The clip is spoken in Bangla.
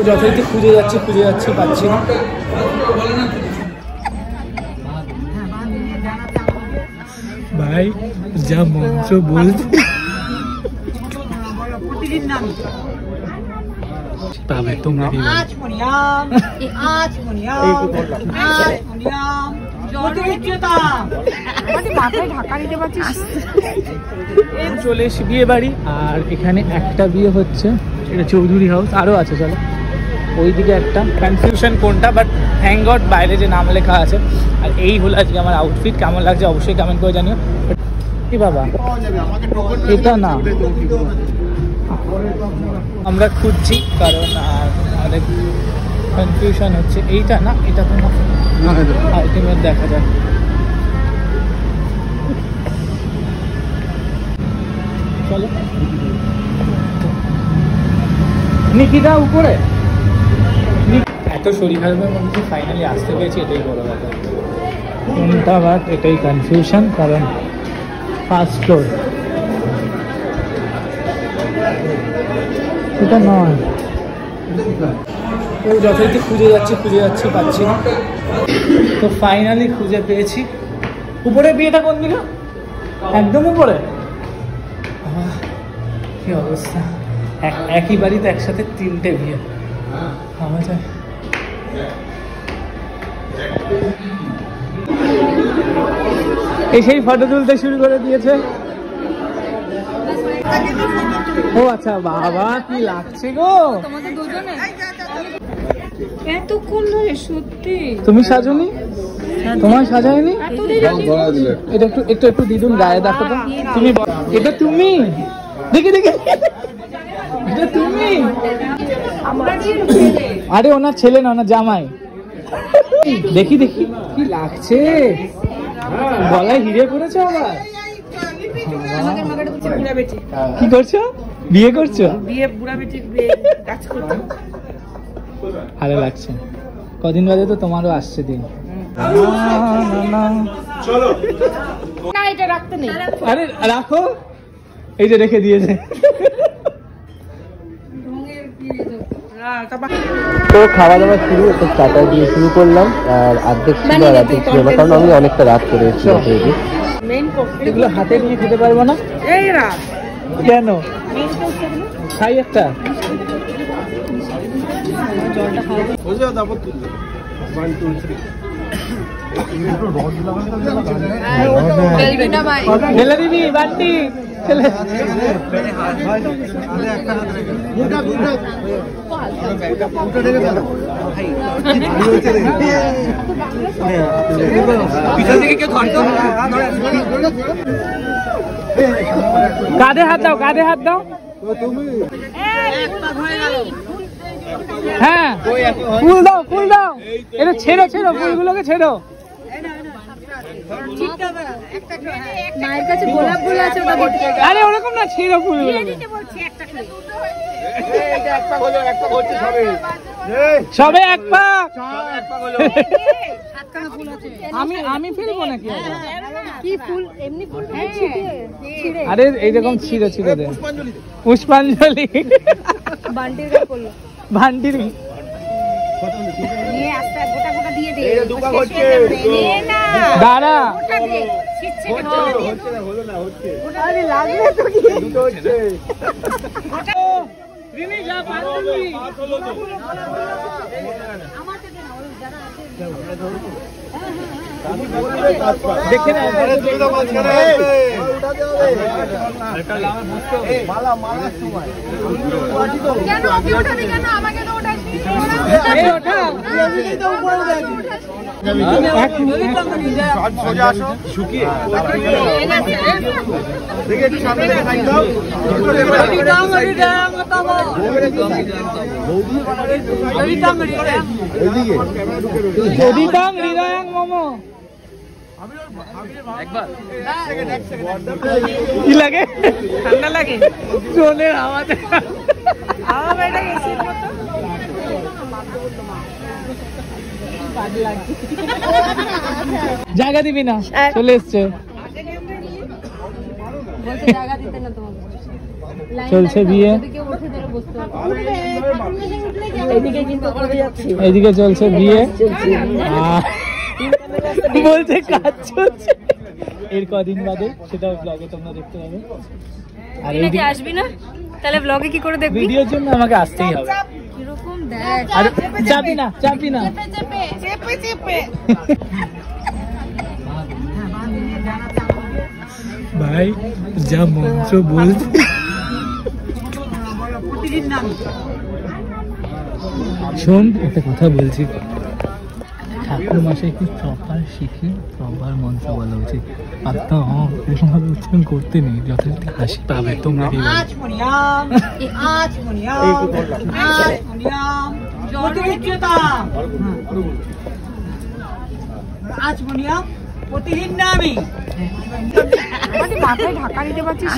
যথারীতি খুঁজে যাচ্ছি পাচ্ছি না। ভাই যা মঞ্চ বলছে তবে তোমরা চলে এসে বিয়ে বাড়ি। আর এখানে একটা বিয়ে হচ্ছে, এটা চৌধুরী হাউস, আরো আছে। চলো ওইদিকে একটা কনফিউশন কোনটা, বাট থ্যাংক গড বাইরে যে নাম লেখা আছে। আর এই হলো আজকে আমার আউটফিট। কেমন লাগছে অবশ্যই কমেন্ট করে জানিও। কি বাবা এটা না, আমরা খুঁজছি কারণ আমাদের কনফিউশন হচ্ছে। এইটা না, এটা তো না, আলটিমেট দেখা যাক। চলো নিকিতা উপরে। এত শরীর খারাপের মধ্যে ফাইনালি আসতে পেরেছি, এটাই বড় কথা। কোনটা বাট এটাই কনফিউশন, কারণ ফার্স্ট ফ্লোর এটা নয়। তো যথারীতি খুঁজে যাচ্ছি পাচ্ছি না। তো ফাইনালি খুঁজে পেয়েছি। উপরে বিয়েটা কোন দিকে? একদম উপরে। কি অবস্থা, একই বাড়িতে একসাথে তিনটে বিয়ে। ভাবা যায়। সেই ফটো তুলতে শুরু করে দিয়েছে। ও আচ্ছা, বাবা কি লাগছে গো তোমাদের দুজনে এতক্ষণ ধরে। সত্যি তুমি সাজনি? তোমার সাজায়নি? এটা একটু দিদুন গায়ে দেখো তো। তুমি এটা তুমি দেখি এটা তুমি? আরে ওনার ছেলে না, ওনার জামাই। দেখি কি লাগছে, গলায় হিরে করেছো আবার। কি করছো? বিয়ে করছো? ভালো লাগছে। কদিন বাদে তো তোমারও আসছে দিন। আরে রাখো, এই যে রেখে দিয়েছে। তো খাওয়া দাওয়া শুরু, একটা স্টার্টার দিয়ে শুরু করলাম। আর অর্ধেক ছিল আর অর্ধেক ছিল না, কারণ আমি অনেকটা রাত করে এসেছি। এগুলো হাতে নিয়ে খেতে পারবো না কেন? খাই একটা। বান্টি কাঁধে হাত দাও। হ্যাঁ ফুল দাও। এটা ছেড়ো ফুলগুলোকে ছেড়ো। মায়ের কাছে গোলাপ ফুল আছে, আরে ওরকম না, ছেড়ো ফুলগুলো। সবে এক পা। আমি ফেলবো নাকি? কি ফুল? এমনি ফুল? আরে এইরকম ছিঁড়ে দে। পুষ্পাঞ্জলি ভান্ডির দাঁড়া। দেখে না কি লাগে? ঠান্ডা লাগে? চলে আওয়াজ জায়গা দিবি না? চলে এসছে। জায়গা দিতে না তোমাকে। চলছে বিয়ে, এইদিকে চলছে বিয়ে, বলছে কাজ চলছে। এর কদিন বাদে সেটা ব্লগে তোমরা দেখতে পাবে। আর এইদিকে আসবি না তাহলে ব্লগে কি করে দেখবি? ভিডিওর জন্য আমাকে আসতেই হবে। কিরকম দেখ, আর চাপি না চাপি না, চেপে চেপে ভাই যা মন্ত্র বলছে। শোন একটা কথা বলছি, ঠাকুর মাসে কি প্রপার শিখে প্রপার মন্ত্র বলা উচিত। আত্মা এরকম ভাবে উচ্চারণ করতে নেই, যথেষ্ট হাসি পাবে তোমরা। প্রতিদিন না আমি মাথায় ঢাকা দিতে পারছিস।